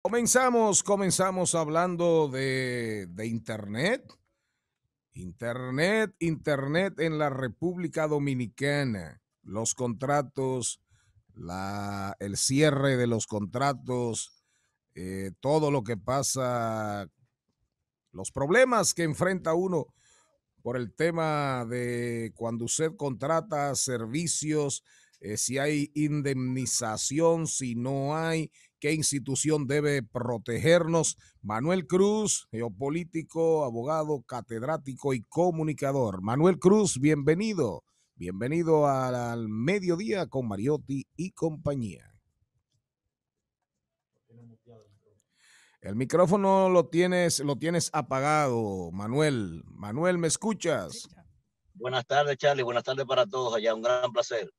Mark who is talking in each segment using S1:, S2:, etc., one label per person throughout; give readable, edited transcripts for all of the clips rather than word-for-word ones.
S1: Comenzamos hablando de Internet. Internet en la República Dominicana. Los contratos, el cierre de los contratos, todo lo que pasa, los problemas que enfrenta uno por el tema de cuando usted contrata servicios, si hay indemnización, si no hay, qué institución debe protegernos. Manuel Cruz, geopolítico, abogado, catedrático y comunicador. Manuel Cruz, bienvenido. Bienvenido al mediodía con Mariotti y compañía. El micrófono lo tienes apagado, Manuel. Manuel, ¿me escuchas?
S2: Buenas tardes, Charlie. Buenas tardes para todos allá. Un gran placer.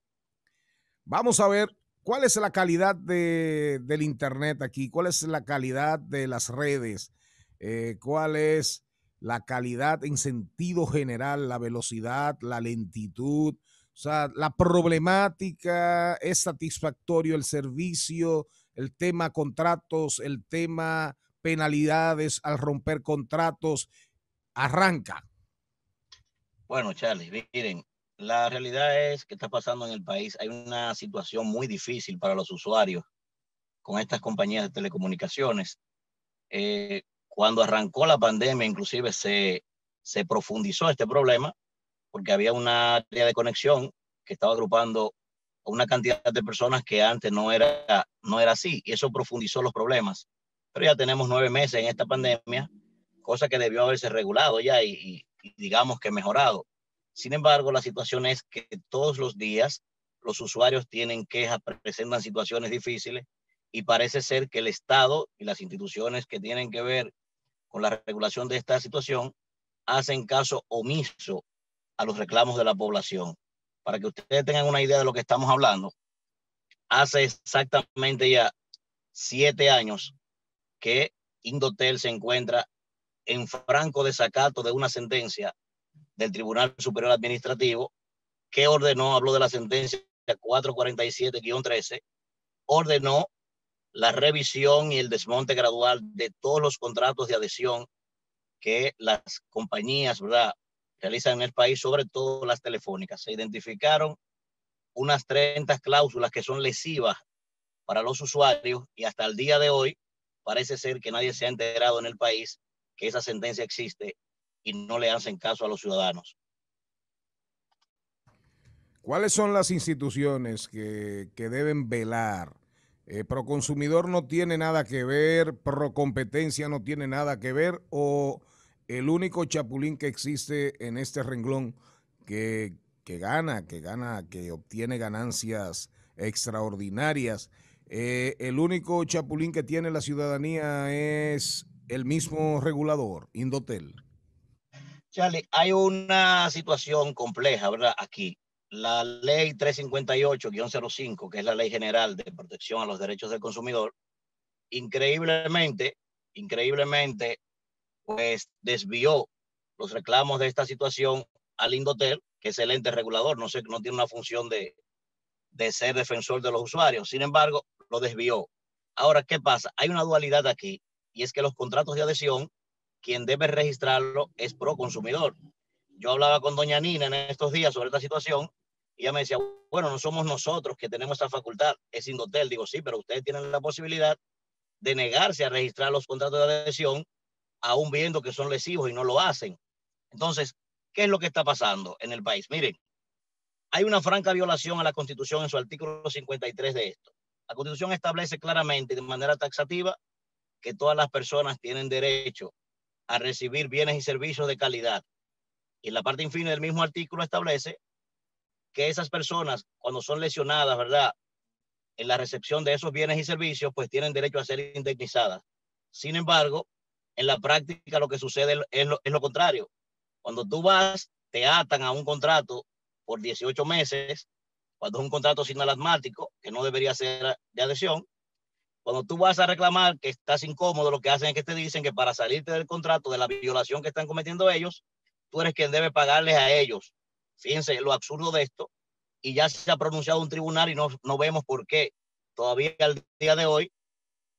S1: Vamos a ver cuál es la calidad del Internet aquí, cuál es la calidad de las redes, cuál es la calidad en sentido general, la velocidad, la lentitud, o sea, la problemática, es satisfactorio el servicio, el tema contratos, el tema penalidades al romper contratos, arranca.
S2: Bueno, Charlie, miren, la realidad es que está pasando en el país. Hay una situación muy difícil para los usuarios con estas compañías de telecomunicaciones. Cuando arrancó la pandemia, inclusive se profundizó este problema porque había una área de conexión que estaba agrupando a una cantidad de personas que antes no era así, y eso profundizó los problemas. Pero ya tenemos 9 meses en esta pandemia, cosa que debió haberse regulado ya y digamos que mejorado. Sin embargo, la situación es que todos los días los usuarios tienen quejas, presentan situaciones difíciles, y parece ser que el Estado y las instituciones que tienen que ver con la regulación de esta situación hacen caso omiso a los reclamos de la población. Para que ustedes tengan una idea de lo que estamos hablando, hace exactamente ya 7 años que Indotel se encuentra en franco desacato de una sentencia del Tribunal Superior Administrativo que ordenó, habló de la sentencia 447-13, ordenó la revisión y el desmonte gradual de todos los contratos de adhesión que las compañías, ¿verdad?, realizan en el país, sobre todo las telefónicas. Se identificaron unas 30 cláusulas que son lesivas para los usuarios, y hasta el día de hoy parece ser que nadie se ha enterado en el país que esa sentencia existe y no le hacen caso a los ciudadanos.
S1: ¿Cuáles son las instituciones que deben velar? Proconsumidor no tiene nada que ver, Procompetencia no tiene nada que ver, o el único chapulín que existe en este renglón que obtiene ganancias extraordinarias. El único chapulín que tiene la ciudadanía es el mismo regulador, Indotel.
S2: Charlie, hay una situación compleja, ¿verdad? Aquí, la ley 358-05, que es la ley general de protección a los derechos del consumidor, increíblemente, increíblemente, pues desvió los reclamos de esta situación al Indotel, que es el ente regulador. No sé, no tiene una función de ser defensor de los usuarios. Sin embargo, lo desvió. Ahora, ¿qué pasa? Hay una dualidad aquí, y es que los contratos de adhesión, quien debe registrarlo es Proconsumidor. Yo hablaba con doña Nina en estos días sobre esta situación, y ella me decía, bueno, no somos nosotros que tenemos esa facultad, es Indotel. Digo, sí, pero ustedes tienen la posibilidad de negarse a registrar los contratos de adhesión, aún viendo que son lesivos, y no lo hacen. Entonces, ¿qué es lo que está pasando en el país? Miren, hay una franca violación a la Constitución en su artículo 53 de esto. La Constitución establece claramente y de manera taxativa que todas las personas tienen derecho a recibir bienes y servicios de calidad. Y en la parte infine del mismo artículo establece que esas personas, cuando son lesionadas, ¿verdad?, en la recepción de esos bienes y servicios, pues tienen derecho a ser indemnizadas. Sin embargo, en la práctica lo que sucede es lo contrario. Cuando tú vas, te atan a un contrato por 18 meses, cuando es un contrato sinalagmático, que no debería ser de adhesión. Cuando tú vas a reclamar que estás incómodo, lo que hacen es que te dicen que para salirte del contrato, de la violación que están cometiendo ellos, tú eres quien debe pagarles a ellos. Fíjense lo absurdo de esto. Y ya se ha pronunciado un tribunal y no vemos por qué todavía al día de hoy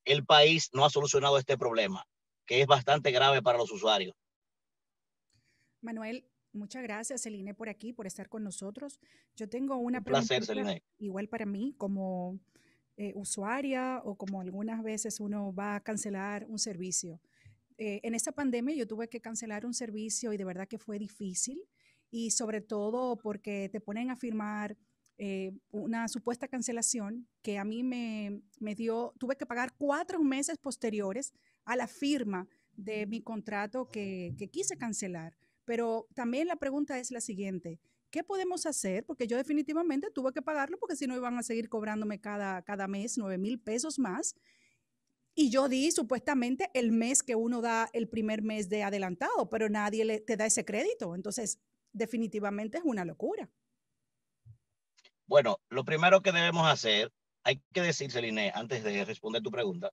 S2: el país no ha solucionado este problema, que es bastante grave para los usuarios.
S3: Manuel, muchas gracias, Celine, por aquí, por estar con nosotros. Yo tengo una
S2: Un placer,
S3: preguntita
S2: Celine.
S3: igual para mí, como usuaria o como algunas veces uno va a cancelar un servicio. En esta pandemia yo tuve que cancelar un servicio y de verdad que fue difícil y sobre todo porque te ponen a firmar una supuesta cancelación que a mí me dio, tuve que pagar 4 meses posteriores a la firma de mi contrato que quise cancelar. Pero también la pregunta es la siguiente. ¿Qué podemos hacer? Porque yo definitivamente tuve que pagarlo porque si no iban a seguir cobrándome cada mes 9,000 pesos más. Y yo di supuestamente el mes que uno da el primer mes de adelantado, pero nadie te da ese crédito. Entonces, definitivamente es una locura.
S2: Bueno, lo primero que debemos hacer, hay que decir, Celine, antes de responder tu pregunta,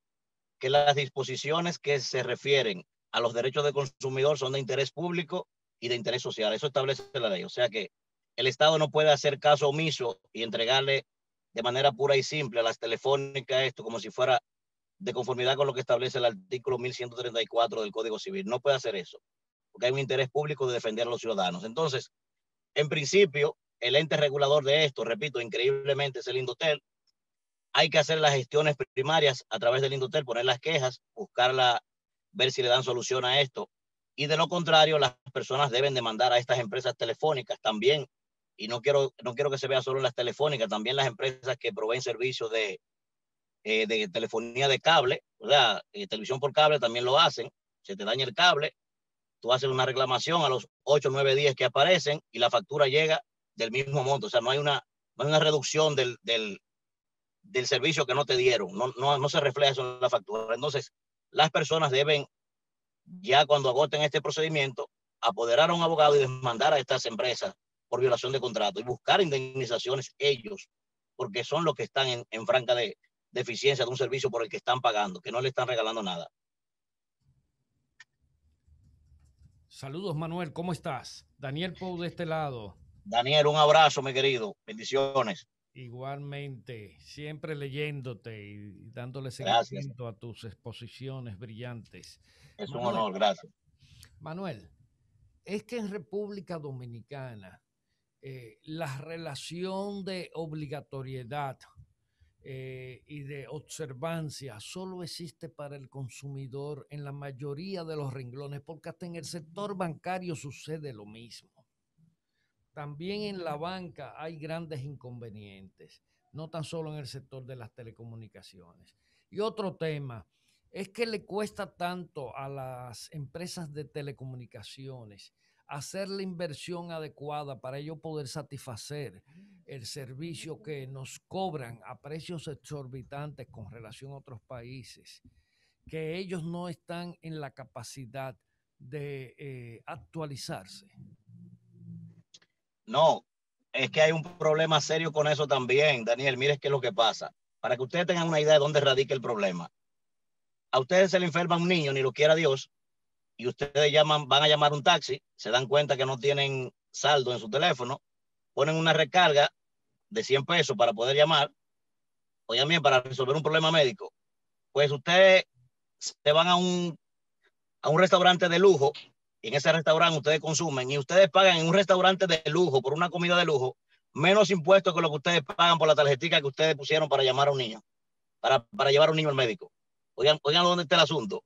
S2: que las disposiciones que se refieren a los derechos del consumidor son de interés público y de interés social. Eso establece la ley. O sea que el Estado no puede hacer caso omiso y entregarle de manera pura y simple a las telefónicas esto como si fuera de conformidad con lo que establece el artículo 1134 del Código Civil. No puede hacer eso, porque hay un interés público de defender a los ciudadanos. Entonces, en principio, el ente regulador de esto, repito, increíblemente es el Indotel. Hay que hacer las gestiones primarias a través del Indotel, poner las quejas, buscarla, ver si le dan solución a esto. Y de lo contrario, las personas deben demandar a estas empresas telefónicas también. Y no quiero que se vea solo en las telefónicas, también las empresas que proveen servicios de telefonía de cable, o sea, televisión por cable también lo hacen. Se te daña el cable, tú haces una reclamación a los 8 o 9 días que aparecen y la factura llega del mismo monto. O sea, no hay una reducción del servicio que no te dieron. No se refleja eso en la factura. Entonces, las personas deben, ya cuando agoten este procedimiento, apoderar a un abogado y demandar a estas empresas por violación de contrato y buscar indemnizaciones ellos, porque son los que están en franca deficiencia de un servicio por el que están pagando, que no le están regalando nada.
S4: Saludos, Manuel, ¿cómo estás? Daniel Pou de este lado.
S2: Daniel, un abrazo, mi querido. Bendiciones.
S4: Igualmente, siempre leyéndote y dándole
S2: Gracias.
S4: seguimiento a tus exposiciones brillantes.
S2: Es
S4: Manuel,
S2: un honor, gracias.
S4: Manuel, es que en República Dominicana la relación de obligatoriedad y de observancia solo existe para el consumidor en la mayoría de los renglones, porque hasta en el sector bancario sucede lo mismo. También en la banca hay grandes inconvenientes, no tan solo en el sector de las telecomunicaciones. Y otro tema es que le cuesta tanto a las empresas de telecomunicaciones hacer la inversión adecuada para ello poder satisfacer el servicio que nos cobran a precios exorbitantes con relación a otros países, que ellos no están en la capacidad de actualizarse.
S2: No, es que hay un problema serio con eso también, Daniel. Mire qué es lo que pasa. Para que ustedes tengan una idea de dónde radica el problema. A ustedes se le enferma un niño, ni lo quiera Dios, y ustedes van a llamar un taxi, se dan cuenta que no tienen saldo en su teléfono, ponen una recarga de 100 pesos para poder llamar, o también para resolver un problema médico. Pues ustedes se van a un restaurante de lujo, y en ese restaurante ustedes consumen, y ustedes pagan en un restaurante de lujo, por una comida de lujo, menos impuestos que lo que ustedes pagan por la tarjetita que ustedes pusieron para llamar a un niño, para llevar a un niño al médico. Oigan dónde está el asunto.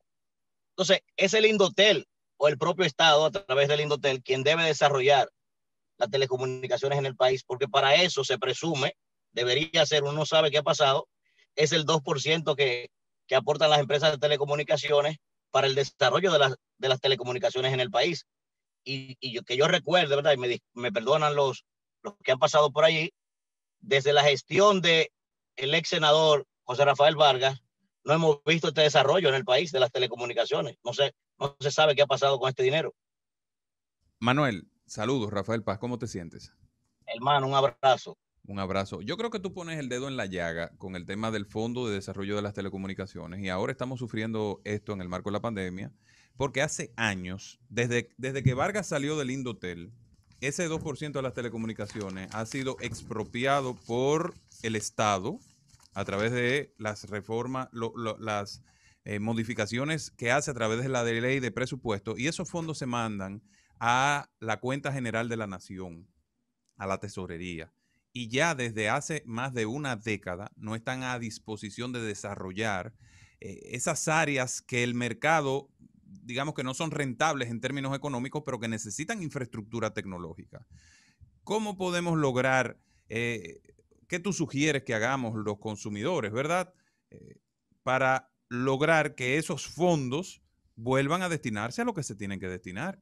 S2: Entonces, es el Indotel o el propio Estado, a través del Indotel, quien debe desarrollar las telecomunicaciones en el país, porque para eso se presume, debería ser, uno no sabe qué ha pasado, es el 2% que aportan las empresas de telecomunicaciones para el desarrollo de las telecomunicaciones en el país. Que yo recuerde, ¿verdad? Y me perdonan los que han pasado por allí, desde la gestión de el ex senador José Rafael Vargas, no hemos visto este desarrollo en el país de las telecomunicaciones. No se sabe qué ha pasado con este dinero.
S5: Manuel, saludos, Rafael Paz, ¿cómo te sientes?
S2: Hermano, un abrazo.
S5: Un abrazo. Yo creo que tú pones el dedo en la llaga con el tema del Fondo de Desarrollo de las Telecomunicaciones y ahora estamos sufriendo esto en el marco de la pandemia porque hace años, desde que Vargas salió del Indotel, ese 2% de las telecomunicaciones ha sido expropiado por el Estado a través de las reformas, las modificaciones que hace a través de la ley de presupuesto, y esos fondos se mandan a la cuenta general de la nación, a la tesorería. Y ya desde hace más de una década no están a disposición de desarrollar esas áreas que el mercado, digamos que no son rentables en términos económicos, pero que necesitan infraestructura tecnológica. ¿Cómo podemos lograr, qué tú sugieres que hagamos los consumidores, verdad? Para lograr que esos fondos vuelvan a destinarse a lo que se tienen que destinar.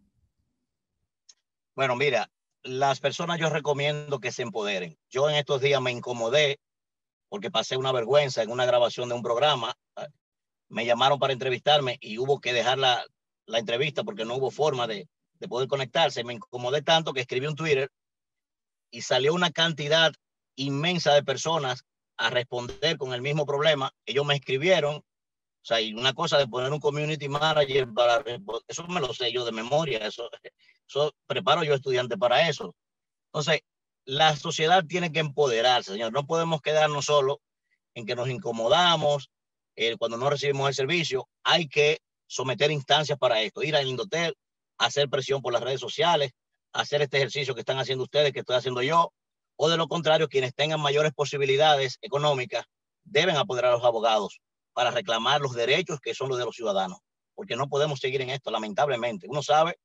S2: Bueno, mira, las personas yo recomiendo que se empoderen. Yo en estos días me incomodé porque pasé una vergüenza en una grabación de un programa. Me llamaron para entrevistarme y hubo que dejar la entrevista porque no hubo forma de poder conectarse. Me incomodé tanto que escribí un Twitter y salió una cantidad inmensa de personas a responder con el mismo problema. Ellos me escribieron, o sea, y una cosa de poner un community manager para eso me lo sé yo de memoria, eso preparo yo estudiante para eso. Entonces, la sociedad tiene que empoderarse, señor. No podemos quedarnos solo en que nos incomodamos cuando no recibimos el servicio. Hay que someter instancias para esto, ir al Indotel, hacer presión por las redes sociales, hacer este ejercicio que están haciendo ustedes, que estoy haciendo yo, o de lo contrario, quienes tengan mayores posibilidades económicas deben apoderar a los abogados para reclamar los derechos que son los de los ciudadanos, porque no podemos seguir en esto, lamentablemente. Uno sabe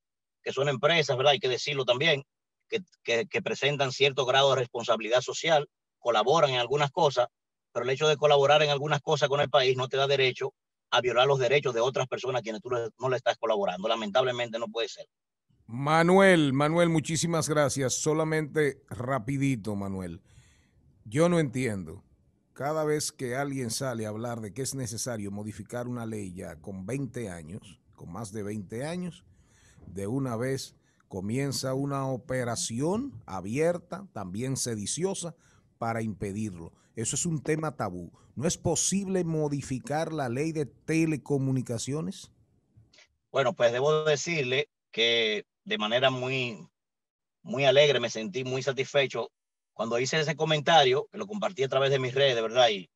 S2: que son empresas, ¿verdad? Hay que decirlo también, que presentan cierto grado de responsabilidad social, colaboran en algunas cosas, pero el hecho de colaborar en algunas cosas con el país no te da derecho a violar los derechos de otras personas a quienes tú no le estás colaborando. Lamentablemente no puede ser.
S1: Manuel, muchísimas gracias. Solamente rapidito, Manuel. Yo no entiendo. Cada vez que alguien sale a hablar de que es necesario modificar una ley ya con 20 años, con más de 20 años, de una vez comienza una operación abierta, también sediciosa, para impedirlo. Eso es un tema tabú. ¿No es posible modificar la ley de telecomunicaciones?
S2: Bueno, pues debo decirle que de manera muy alegre me sentí muy satisfecho cuando hice ese comentario, que lo compartí a través de mis redes, ¿verdad? Y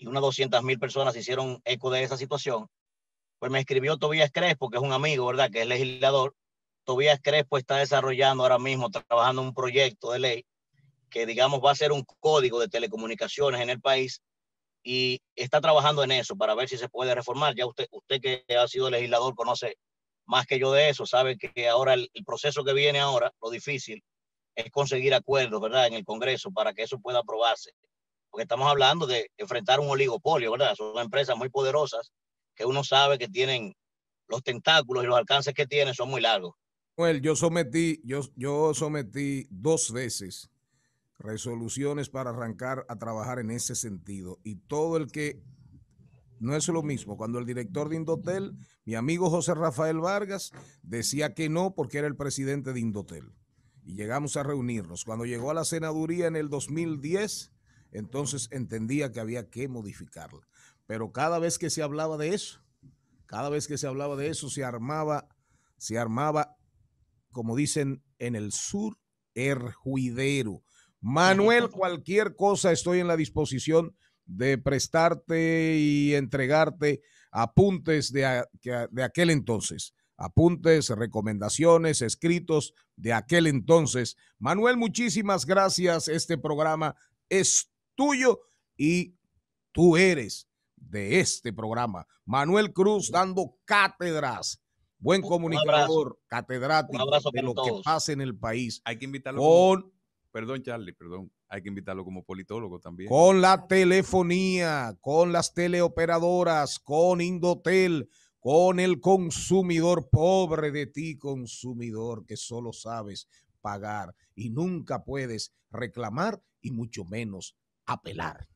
S2: unas 200,000 personas hicieron eco de esa situación. Pues me escribió Tobías Crespo, que es un amigo, ¿verdad? Que es legislador. Tobías Crespo está desarrollando ahora mismo, trabajando en un proyecto de ley que, digamos, va a ser un código de telecomunicaciones en el país y está trabajando en eso para ver si se puede reformar. Ya usted que ha sido legislador conoce más que yo de eso, sabe que ahora el proceso que viene ahora, lo difícil, es conseguir acuerdos, ¿verdad? En el Congreso para que eso pueda aprobarse. Porque estamos hablando de enfrentar un oligopolio, ¿verdad? Son empresas muy poderosas que uno sabe que tienen los tentáculos y los alcances que tienen son muy largos.
S1: Well, yo sometí 2 veces resoluciones para arrancar a trabajar en ese sentido. Y todo el que, no es lo mismo, cuando el director de Indotel, mi amigo José Rafael Vargas, decía que no porque era el presidente de Indotel. Y llegamos a reunirnos. Cuando llegó a la senaduría en el 2010, entonces entendía que había que modificarla. Pero cada vez que se hablaba de eso, se armaba, como dicen en el sur, juidero. Manuel, cualquier cosa estoy en la disposición de prestarte y entregarte apuntes de aquel entonces. Apuntes, recomendaciones, escritos de aquel entonces. Manuel, muchísimas gracias. Este programa es tuyo y tú eres de este programa. Manuel Cruz dando cátedras. Buen comunicador, catedrático de lo que pasa en el país.
S5: Hay que invitarlo perdón, Charlie, perdón. Hay que invitarlo como politólogo también.
S1: Con la telefonía, con las teleoperadoras, con Indotel, con el consumidor. Pobre de ti, consumidor, que solo sabes pagar y nunca puedes reclamar y mucho menos apelar.